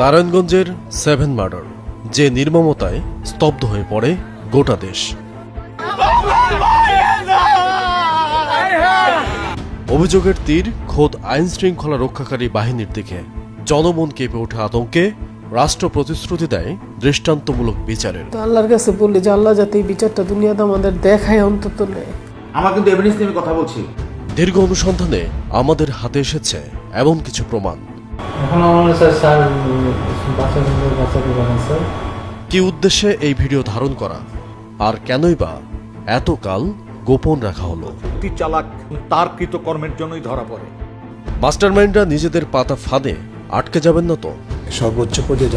নারায়ণগঞ্জের 7 মার্ডার, যে নির্মমতায় স্তব্ধ হয়ে পড়ে গোটা দেশ। অভিযোগের তীর খোদ আইন শৃঙ্খলা রক্ষাকারী বাহিনীর দিকে। জনমন কেঁপে ওঠে আতঙ্কে। রাষ্ট্র প্রতিশ্রুতি দেয় দৃষ্টান্তমূলক বিচারের। আল্লাহর কাছে বললি যে আল্লাহ যাতে এই বিচারটা দুনিয়াতে আমাদের দেখায় অন্তত নেয়। আমার কিন্তু এভিডেন্স নিয়ে কথা বলছি। দীর্ঘ অনুসন্ধানে আমাদের হাতে এসেছে এমন কিছু প্রমাণ। কি উদ্দেশ্যে এই ভিডিও ধারণ করা, আর কেনই বা এতকাল গোপন রাখা হলো? চালাক তার কৃতকর্মের জন্যই ধরা পড়ে। মাস্টারমাইন্ডরা নিজেদের পাতা ফাঁদে আটকে যাবেন না তো? সর্বোচ্চ পর্যায়ে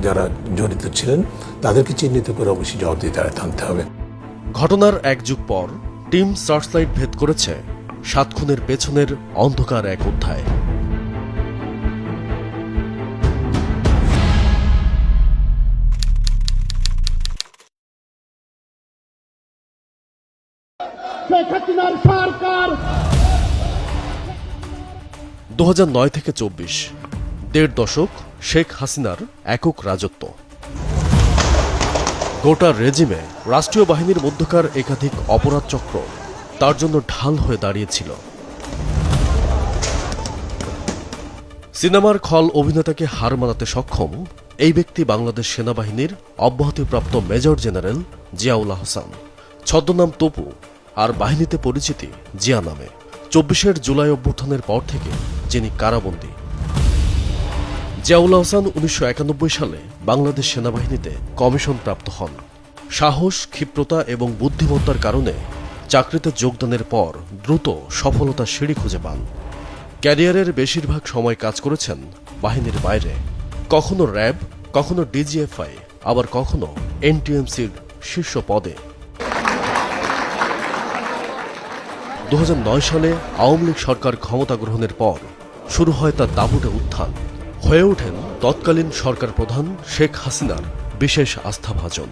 যারা জড়িত ছিলেন তাদেরকে চিহ্নিত করে অবশ্যই জবাবদিহিতায় টানতে হবে। ঘটনার এক যুগ পর টিম সার্চলাইট ভেদ করেছে 7 খুনের পেছনের অন্ধকার এক অধ্যায়। সরকার 2009 থেকে 24, 1.5 দশক শেখ হাসিনার একক রাজত্ব। গোটা রেজিমে রাষ্ট্রীয় বাহিনীর মধ্যকার একাধিক অপরাধ চক্র তার জন্য ঢাল হয়ে দাঁড়িয়েছিল। সিনেমার খল অভিনেতাকে হার মানাতে সক্ষম এই ব্যক্তি বাংলাদেশ সেনাবাহিনীর অব্যাহতিপ্রাপ্ত মেজর জেনারেল জিয়াউল আহসান, ছদ্মনাম তপু, আর বাহিনীতে পরিচিতি জিয়া নামে। 24 জুলাই অভ্যুত্থানের পর থেকে যিনি কারাবন্দী। জিয়াউল আহসান 1991 সালে বাংলাদেশ সেনাবাহিনীতে কমিশন প্রাপ্ত হন। সাহস, ক্ষিপ্রতা এবং বুদ্ধিমত্তার কারণে চাকরিতে যোগদানের পর দ্রুত সফলতার সিঁড়ি খুঁজে পান। ক্যারিয়ারের বেশিরভাগ সময় কাজ করেছেন বাহিনীর বাইরে, কখনো র্যাব, কখনো ডিজিএফআই, আবার কখনো এনটিএমসির শীর্ষ পদে। 2009 সালে আওয়ামী লীগ সরকার ক্ষমতা গ্রহণের পর শুরু হয় তার দাপুটে উত্থান। হয়ে ওঠেন তৎকালীন সরকার প্রধান শেখ হাসিনার বিশেষ আস্থাভাজন।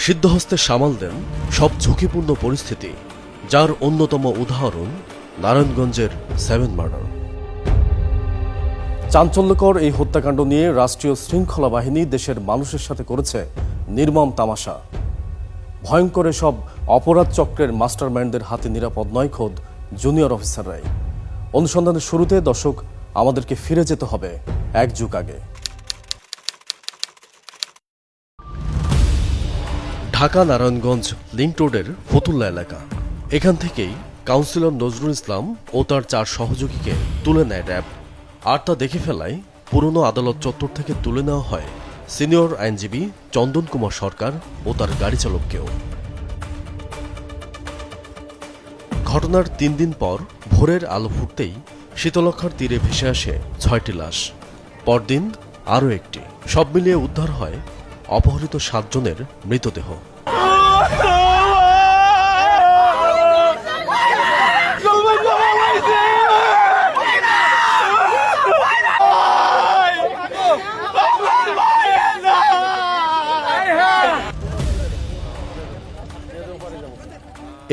সিদ্ধহস্তে সামাল দেন সব ঝুঁকিপূর্ণ পরিস্থিতি, যার অন্যতম উদাহরণ নারায়ণগঞ্জের 7 মার্ডার। চাঞ্চল্যকর এই হত্যাকাণ্ড নিয়ে রাষ্ট্রীয় শৃঙ্খলা বাহিনী দেশের মানুষের সাথে করেছে নির্মম তামাশা। ভয়ঙ্কর এসব অপরাধ চক্রের মাস্টারমাইন্ডদের হাতে নিরাপদ নয় খোদ জুনিয়র অফিসাররাই। অনুসন্ধানের শুরুতে দর্শক আমাদেরকে ফিরে যেতে হবে 1 যুগ আগে। ঢাকা নারায়ণগঞ্জ লিংক রোডের ফতুল্লা এলাকা। এখান থেকেই কাউন্সিলর নজরুল ইসলাম ও তার 4 সহযোগীকে তুলে নেয় র্যাব। আর তা দেখে ফেলায় পুরনো আদালত চত্বর থেকে তুলে নেওয়া হয় সিনিয়র আইনজীবী চন্দন কুমার সরকার ও তার গাড়ি চালককেও। ঘটনার 3 দিন পর ভোরের আলো ফুটতেই শীতলক্ষার তীরে ভেসে আসে 6টি লাশ। পরদিন আরও একটি। সব মিলিয়ে উদ্ধার হয় অপহৃত 7 জনের মৃতদেহ।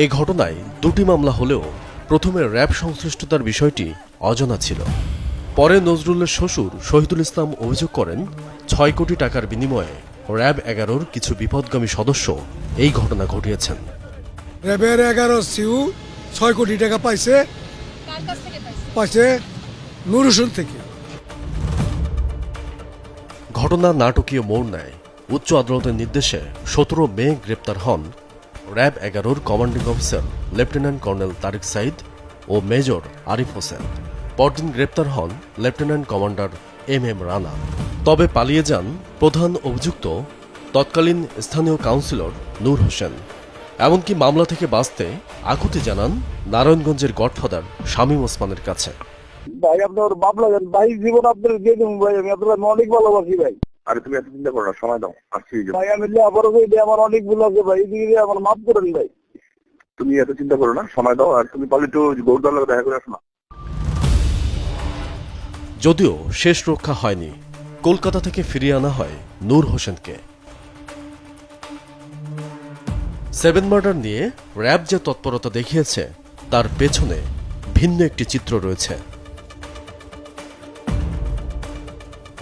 এই ঘটনায় 2টি মামলা হলেও প্রথমে র্যাব সংশ্লিষ্টতার বিষয়টি অজানা ছিল। পরে নজরুলের শ্বশুর শহীদুল ইসলাম অভিযোগ করেন 6 কোটি টাকার বিনিময়ে র্যাব 11-র কিছু বিপদগামী সদস্য এই ঘটনা ঘটিয়েছেন। র্যাবের 11 সিউ 6 কোটি টাকা পাইছে নূর হোসেন থেকে। ঘটনা নাটকীয় মোড় নেয়। উচ্চ আদালতের নির্দেশে 17 মে গ্রেপ্তার হন র্যাব 11-র commanding officer lieutenant colonel Tariq Sayeed ও মেজর আরিফ হোসেন। পরদিন গ্রেপ্তার হন লেফটেন্যান্ট কমান্ডার MM রানা। তবে পালিয়ে যান প্রধান অভিযুক্ত তৎকালীন স্থানীয় কাউন্সিলর নূর হোসেন। এমনকি মামলা থেকে বাঁচতে আকুতি জানান নারায়ণগঞ্জের গডফাদার শামীম ওসমানের কাছে। ভাই আপনার মামলা ভাই জীবন আপনার দিয়ে দেবো ভাই, আমি আপনার অনেক ভালোবাসি ভাই। আরে তুমি এত চিন্তা করো না, সময় দাও, আসছি। ভাই আমি আবারও আমার অনেক ভুল আছে ভাই, এদিকে আমার মাফ করেন ভাই। তুমি এত চিন্তা করো না, সময় দাও। আর তুমি পারলে একটু গৌরদার দেখা করে আসো না। যদিও শেষ রক্ষা হয়নি, কলকাতা থেকে ফিরিয়ে আনা হয় নূর হোসেনকে। 7 মার্ডার নিয়ে র্যাব যে তৎপরতা দেখিয়েছে তার পেছনে ভিন্ন একটি চিত্র রয়েছে।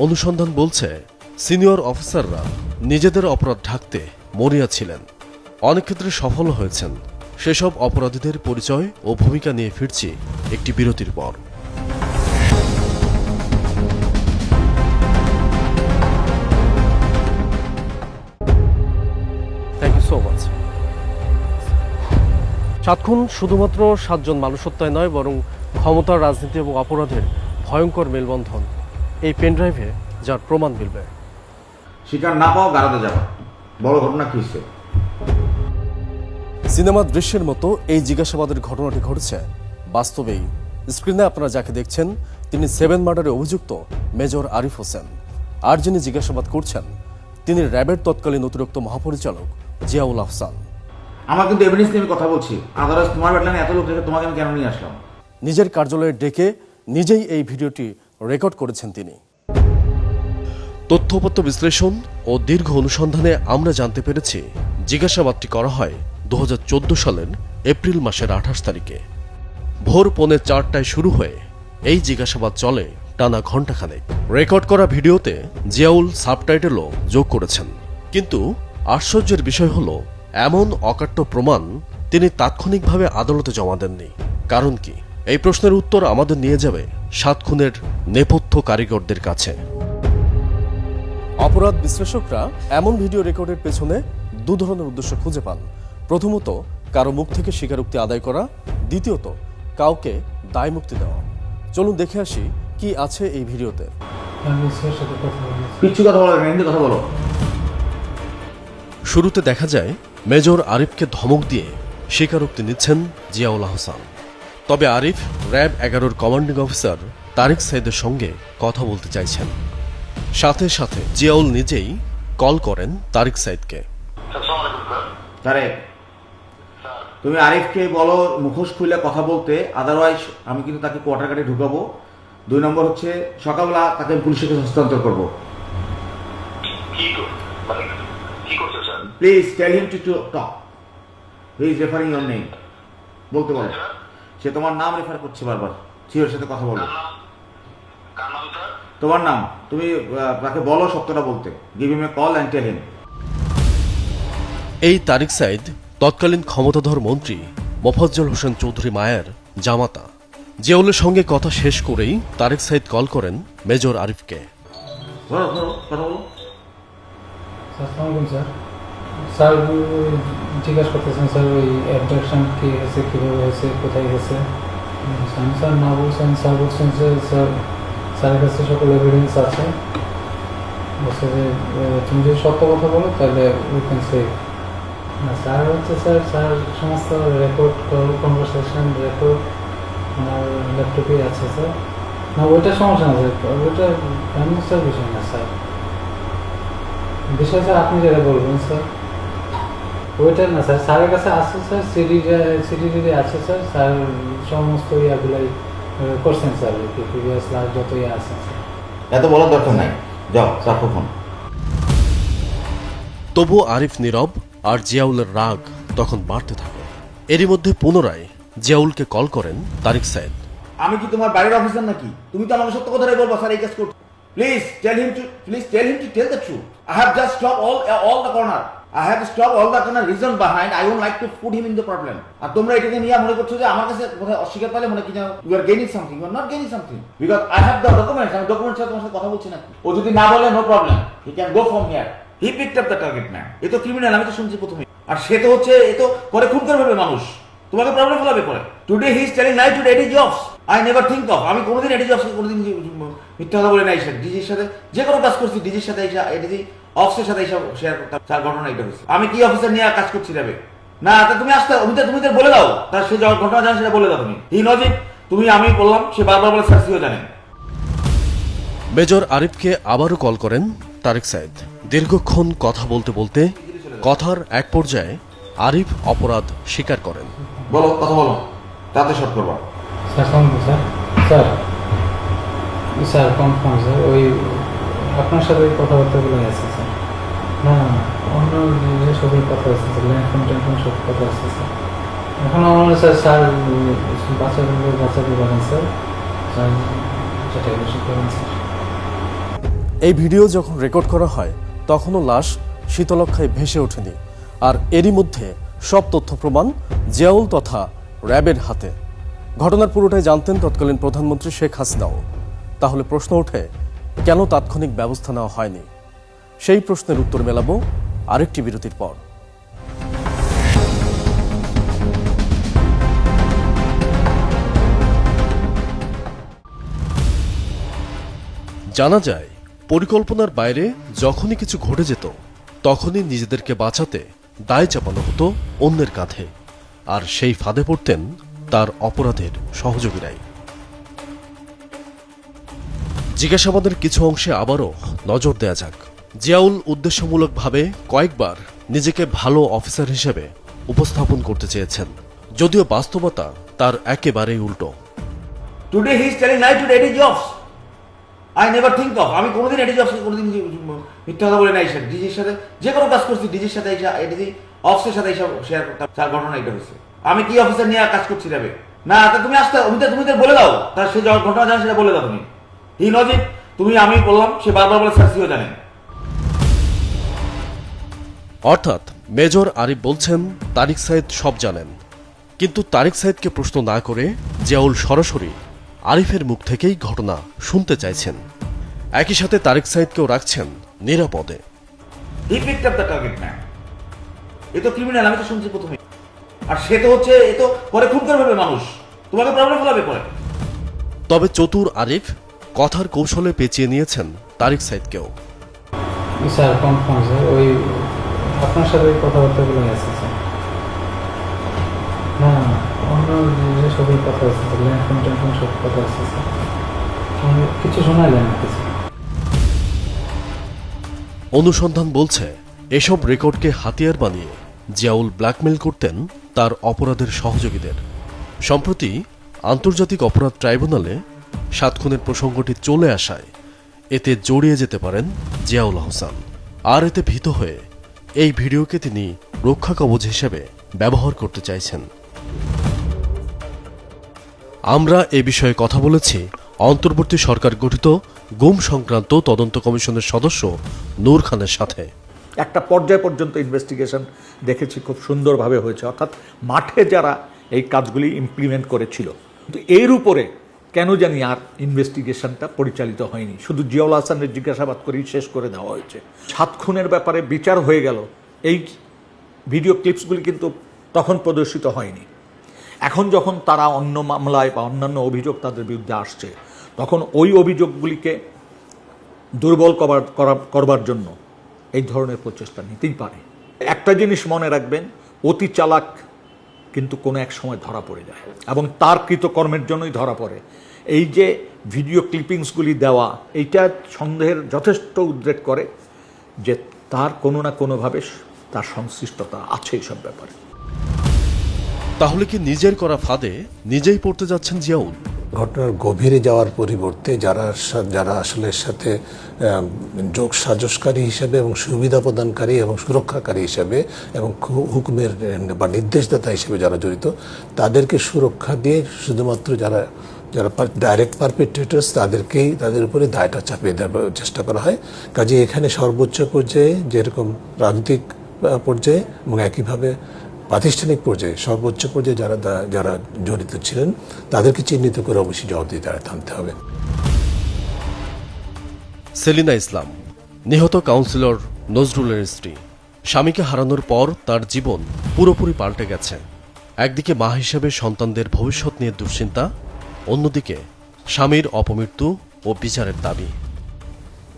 অনুসন্ধান বলছে সিনিয়র অফিসাররা নিজেদের অপরাধ ঢাকতে মরিয়া ছিলেন, অনেক ক্ষেত্রে সফল হয়েছেন। সেসব অপরাধীদের পরিচয় ও ভূমিকা নিয়ে ফিরছি একটি বিরতির পর। Thank you so much. 7 খুন শুধুমাত্র 7 জন মানুষ হত্যায় নয়, বরং ক্ষমতার রাজনীতি এবং অপরাধের ভয়ঙ্কর মেলবন্ধন এই পেনড্রাইভে যার প্রমাণ মিলবে। শিকার না পাও গাড়াতে যাবো। বড় ঘটনা কি হচ্ছে? সিনেমার দৃশ্যের মতো এই জিজ্ঞাসাবাদের ঘটনাটি ঘটেছে বাস্তবেই। স্ক্রিনে আপনারা যাকে দেখছেন তিনি 7 মার্ডারে অভিযুক্ত মেজর আরিফ হোসেন। আর যিনি জিজ্ঞাসাবাদ করছেন তিনি র্যাবের তৎকালীন অতিরিক্ত মহাপরিচালক জিয়াউল আহসান। আমার কিন্তু এভিডেন্স নিয়ে আমি কথা বলছি। আদারওয়াইজ তোমার ব্যাটলাইনে এত লোক দেখে তোমাকে আমি কেন নিয়ে আসলাম? নিজের কার্যালয়ে ডেকে নিজেই এই ভিডিওটি রেকর্ড করেছেন তিনি। তথ্যপত্র বিশ্লেষণ ও দীর্ঘ অনুসন্ধানে আমরা জানতে পেরেছি জিজ্ঞাসাবাদটি করা হয় 2014 সালের এপ্রিল মাসের 28 তারিখে। ভোর 4:45টায় শুরু হয়ে এই জিজ্ঞাসাবাদ চলে টানা ঘণ্টাখানেক। রেকর্ড করা ভিডিওতে জিয়াউল সাবটাইটেলও যোগ করেছেন। কিন্তু আশ্চর্যের বিষয় হলো এমন অকাট্য প্রমাণ তিনি তাৎক্ষণিকভাবে আদালতে জমা দেননি। কারণ কি? এই প্রশ্নের উত্তর আমাদের নিয়ে যাবে 7 খুনের নেপথ্য কারিগরদের কাছে। অপরাধ বিশ্লেষকরা এমন ভিডিও রেকর্ডের পেছনে 2 ধরনের উদ্দেশ্য খুঁজে পান। প্রথমত, কারো মুখ থেকে স্বীকারোক্তি আদায় করা। দ্বিতীয়ত, কাউকে দায়মুক্তি দেওয়া। চলুন দেখে আসি কি আছে এই ভিডিওতে। কিচ্ছু কথা বলো, হিন্দি কথা বলো। শুরুতে দেখা যায় মেজর আরিফকে ধমক দিয়ে স্বীকারোক্তি নিচ্ছেন জিয়াউল আহসান। তবে আরিফ র্যাব 11-র কমান্ডিং অফিসার তারিক সাইদের সঙ্গে কথা বলতে চাইছেন। সাথে সাথে জিয়াউল নিজেই কল করেন তারিক সাইদকে। তারে তুমি আরিফকে বলো মুখোশ খুলে কথা বলতে, আদারওয়াইজ আমি কিন্তু তাকে কোয়ার্টার কাটে ঢুকাবো। 2 নম্বর হচ্ছে সকালবেলা তাকে পুলিশের কাছে হস্তান্তর করবো। Please tell him to talk. He is referring your name. বলতে বলো। সে তোমার নাম রেফার করছে বারবার। সিওর সাথে কথা বলো। তোমার নাম। তুমি তাকে বলো সত্যটা বলতে। Give him a call and tell him. এই তারিক সাইদ তৎকালীন ক্ষমতাধর মন্ত্রী মোফাজ্জল হোসেন চৌধুরী মায়ের জামাতা। জিয়াউলের সঙ্গে কথা শেষ করেই তারিক সাইদ কল করেন মেজর আরিফকে। ধরো ধরো কথা বলো। স্যার স্যার জিজ্ঞাসা করতেছেন স্যার ওই অ্যাবডাকশন কি হয়েছে, কীভাবে হয়েছে, কোথায় গেছে। স্যার না বলছেন, স্যার বলছেন যে স্যারের কাছে সকল এভিডেন্স আছে। বলছে যে তুমি যদি সত্য কথা বলো তাহলে উই ক্যান সেভ। না স্যার হচ্ছে স্যার সমস্ত রেকর্ড কনভারসেশন রেকর্ড আমার ল্যাপটপেই আছে স্যার। না ওইটা সমস্যা না স্যার, ওইটা এমন স্যার বিষয় না স্যার। বিষয় স্যার আপনি যেটা বলবেন স্যার ওইটা না স্যার, স্যারের কাছে আছে স্যার, সিডি আছে স্যার। স্যার সমস্ত ইয়াগুলাই করছেন স্যার, প্রিভিয়াস লাস্ট যত ইয়ে আছে স্যার। এত বলার দরকার নাই, যাও রাখো ফোন। তবু আরিফ নীরব, আর জিয়াউলের রাগ তখন বাড়তে থাকে। এরই মধ্যে পুনরায় জিয়াউলকে কল করেন তারিক সাইদ। আমি কি তোমার বাড়ির অফিসার নাকি? তুমি তো আমাকে সত্য কথাটাই বলবো স্যার এই কাজ করতে। Please tell him to tell the truth. I have just stopped all the corner. I have stopped all the corner reason behind. I won't like to put him in the problem. আর তোমরা এটাকে নিয়ে মনে করছো যে আমার কাছে কোথায় অস্বীকার পাইলে মনে কি জানো you are gaining something. You are not gaining something because I have the documents. আমি ডকুমেন্টস সাথে তোমার সাথে কথা বলছি না। ও যদি না বলে no problem. He can go from here. He picked up the target man. এ তো ক্রিমিনাল, আমি তো শুনছি প্রথমে। আর সে তো হচ্ছে এ তো পরে খুন করে ফেলবে মানুষ, তোমাকে প্রবলেম ফেলাবে পরে। Today he is telling lie to Eddie jobs. I never think of. আমি কোনোদিন এডি জবসকে কোনোদিন মিথ্যা কথা বলে নাই। স্যার ডিজির সাথে যে কোনো কাজ করছি, ডিজির সাথে এডিজি অফিসের সাথে এইসব শেয়ার করতাম। তার ঘটনা এটা হয়েছে। আমি কি অফিসার নিয়ে কাজ করছি যাবে না? তা তুমি আসতে তুমি তো বলে দাও, তার সে যখন ঘটনা জানে সেটা বলে দাও তুমি। হি নজ ইট। তুমি আমি বললাম, সে বারবার বলে স্যার সিও জানেন। মেজর আরিফকে আবারও কল করেন তারিক সাইদ। দীর্ঘক্ষণ কথা বলতে বলতে কথার এক পর্যায়ে আরিফ অপরাধ স্বীকার করেন। বলো, কথা বলো, তাতে শর্ট করবা। Sir sir sir sir confirm sir, ওই আপনার সাথে কথাবার্তাগুলো আছে স্যার। না অন্য যে সকল কথা আছে স্যার, ল্যান্ড টেনশন সব কথা আছে স্যার। এখন আমার স্যার বাচ্চাগুলো বাচ্চাদের বলেন স্যার, স্যার যেটা বেশি করেন স্যার। এই ভিডিও যখন রেকর্ড করা হয় তখনও লাশ শীতলক্ষায় ভেসে ওঠেনি, আর এরই মধ্যে সব তথ্য প্রমাণ জিয়াউল তথা র্যাবের হাতে। ঘটনার পুরোটাই জানতেন তৎকালীন প্রধানমন্ত্রী শেখ হাসিনাও। তাহলে প্রশ্ন ওঠে, কেন তাৎক্ষণিক ব্যবস্থা নেওয়া হয়নি? সেই প্রশ্নের উত্তর মেলাবো আরেকটি বিরতির পর। জানা যায়, পরিকল্পনার বাইরে যখনই কিছু ঘটে যেত তখনই নিজেদেরকে বাঁচাতে দায় চাপানো হতো অন্যের কাঁধে, আর সেই ফাঁদে পড়তেন তার অপরাধের সহযোগীরাই। জিজ্ঞাসাবাদের কিছু অংশে আবারও নজর দেয়া যাক। জিয়াউল উদ্দেশ্যমূলকভাবে কয়েকবার নিজেকে ভালো অফিসার হিসেবে উপস্থাপন করতে চেয়েছেন, যদিও বাস্তবতা তার একেবারেই উল্টো। Today he is telling lie to Eddie Jobs. I never think of. আমি কোনোদিন এডি জবসকে কোনোদিন মিথ্যা কথা বলে নাই। ডিজির সাথে যে কোনো কাজ করছি, ডিজির সাথে এডি অফিসের সাথে এইসব শেয়ার করতাম। তার ঘটনা এটা হয়েছে। আমি কি অফিসার নিয়ে কাজ করছি র্যাবে? না, তা তুমি আসতে তুমি বলে দাও, তার সে ঘটনা জানে সেটা বলে দাও তুমি। হি নজ ইট। তুমি আমি বললাম, সে বারবার বলে সার্সিও জানে। অর্থাৎ মেজর আরিফ বলছেন তারিক সাইদ সব জানেন, কিন্তু তারিক সাইদকে প্রশ্ন না করে জিয়াউল সরাসরি আরিফের মুখ থেকেই ঘটনা শুনতে চাইছেন। একই সাথে তারিক সাইদকেও রাখছেন নিরাপদে। He picked up the target man. এ তো ক্রিমিনাল, আমি তো শুনছি প্রথমে। আর সে তো হচ্ছে, এ তো পরে খুন করে ফেলবে মানুষ, তোমাকে প্রবলেম ফেলাবে পরে। তবে চতুর আরিফ কথার কৌশলে পেঁচিয়ে নিয়েছেন তারিক সাইদকেও। স্যার কনফার্ম স্যার, ওই আপনার সাথে কথাবার্তাগুলো আছে স্যার। না অন্য যে সবই কথা আছে স্যার, ল্যান্ড টেনশন সব কথা আছে স্যার। কিছু শোনাইলেন না কিছু? অনুসন্ধান বলছে এসব রেকর্ডকে হাতিয়ার বানিয়ে জিয়াউল ব্ল্যাকমেল করতেন তার অপরাধের সহযোগীদের। সম্প্রতি আন্তর্জাতিক অপরাধ ট্রাইব্যুনালে 7 খুনের প্রসঙ্গটি চলে আসায় এতে জড়িয়ে যেতে পারেন জিয়াউল আহসান। আর এতে ভীত হয়ে এই ভিডিওকে তিনি রক্ষা কবচ হিসেবে ব্যবহার করতে চাইছেন। আমরা এ বিষয়ে কথা বলেছি অন্তর্বর্তী সরকার গঠিত গুম সংক্রান্ত তদন্ত কমিশনের সদস্য নূর খানের সাথে। একটা পর্যায় পর্যন্ত ইনভেস্টিগেশন দেখেছি খুব সুন্দরভাবে হয়েছে, অর্থাৎ মাঠে যারা এই কাজগুলি ইমপ্লিমেন্ট করেছিল। কিন্তু এর উপরে কেন জানি আর ইনভেস্টিগেশনটা পরিচালিত হয়নি, শুধু জিয়াউল হাসানের জিজ্ঞাসাবাদ করেই শেষ করে দেওয়া হয়েছে। 7 খুনের ব্যাপারে বিচার হয়ে গেল, এই ভিডিও ক্লিপসগুলি কিন্তু তখন প্রদর্শিত হয়নি। এখন যখন তারা অন্য মামলায় বা অন্যান্য অভিযোগ তাদের বিরুদ্ধে আসছে, তখন ওই অভিযোগগুলিকে দুর্বল করবার জন্য এই ধরনের প্রচেষ্টা নিতেই পারে। একটা জিনিস মনে রাখবেন, অতি চালাক কিন্তু কোনো এক সময় ধরা পড়ে যায়, এবং তার কৃতকর্মের জন্যই ধরা পড়ে। এই যে ভিডিও ক্লিপিংসগুলি দেওয়া, এইটা সন্দেহের যথেষ্ট উদ্রেক করে যে তার কোনো না কোনোভাবে তার সংশ্লিষ্টতা আছে এইসব ব্যাপারে। তাহলে কি নিজের করা ফাঁদে নিজেই পড়তে যাচ্ছেন জিয়াউল? ঘটনার গভীরে যাওয়ার পরিবর্তে যারা আসলে এর সাথে যোগ সাজসকারী হিসেবে এবং সুবিধা প্রদানকারী এবং সুরক্ষাকারী হিসেবে এবং হুকুমের বা নির্দেশদাতা হিসেবে যারা জড়িত, তাদেরকে সুরক্ষা দিয়ে শুধুমাত্র যারা ডাইরেক্ট পারপেট্রেটর্স তাদের উপরে দায়টা চাপিয়ে দেওয়ার চেষ্টা করা হয়। কাজে এখানে সর্বোচ্চ পর্যায়ে যেরকম রাজনৈতিক পর্যায়ে এবং একইভাবে প্রাতিষ্ঠানিক পর্যায়ে সর্বোচ্চ পর্যায়ে যারা জড়িত ছিলেন তাদেরকে চিহ্নিত করে অবশ্যই জবাবদিহিতায় আনতে হবে। সেলিনা ইসলাম নিহত কাউন্সিলর নজরুলের স্ত্রী। স্বামীকে হারানোর পর তার জীবন পুরোপুরি পাল্টে গেছে। একদিকে মা হিসেবে সন্তানদের ভবিষ্যৎ নিয়ে দুশ্চিন্তা, অন্যদিকে স্বামীর অপমৃত্যু ও বিচারের দাবি।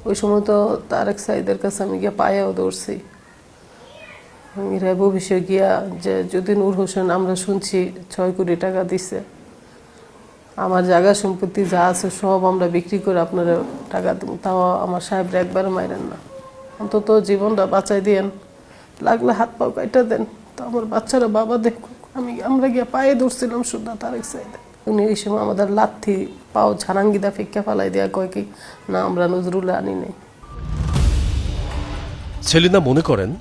ওই সময় তো তারেক সাইদের কাছে আমি গিয়ে পায়েও দৌড়ছি। আমি র্যাব অফিসে গিয়া যে যদি নূর হোসেন, আমরা শুনছি 6 কোটি টাকা দিছে, আমার জায়গা সম্পত্তি যা আছে সব আমরা বিক্রি করে আপনারা টাকা দেব, তাও আমার সাহেব একবার মাইরেন না, অন্তত জীবনটা বাঁচাই দিয়েন, লাগলে হাত পাও কাইটা দেন, তো আমার বাচ্চারা বাবা দেখুক। আমরা গিয়া পায়ে দৌড়ছিলাম শুধু তারেক সাইদে। উনি ওই সময় আমাদের লাথি পাও ঝাড়াঙ্গিদা ফিক্কা ফালাই দেওয়া, কয় কি না আমরা নজরুলে আনি নেই। সেলিনা মনে করেন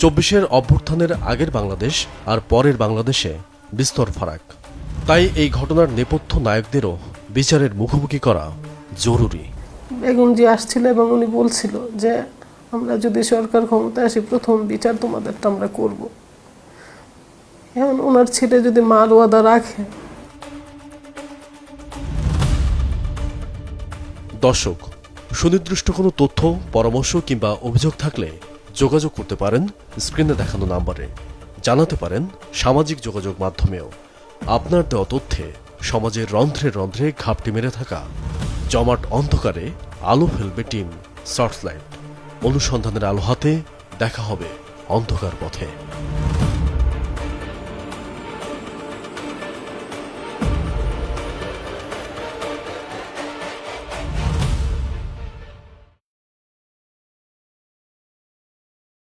24-এর অভ্যুত্থানের আগের বাংলাদেশ আর পরের বাংলাদেশে বিস্তর ফারাক। তাই এই ঘটনার নেপথ্য নায়কদেরও বিচারের মুখোমুখি করা জরুরি। বেগমজি আসছিল এবং উনি বলছিল যে আমরা যদি সরকার ক্ষমতায় আসি প্রথম বিচার তোমাদেরটা আমরা করব। এখন ওনার ছেলে যদি মার ওয়াদা রাখে। দর্শক, সুনির্দিষ্ট কোনো তথ্য, পরামর্শ কিংবা অভিযোগ থাকলে যোগাযোগ করতে পারেন স্ক্রিনে দেখানো নাম্বারে, জানাতে পারেন সামাজিক যোগাযোগ মাধ্যমেও। আপনার দেওয়া তথ্যে সমাজের রন্ধ্রে রন্ধ্রে ঘাপটি মেরে থাকা জমাট অন্ধকারে আলো ফেলবে টিম সার্চলাইট। অনুসন্ধানের আলো হাতে দেখা হবে অন্ধকার পথে।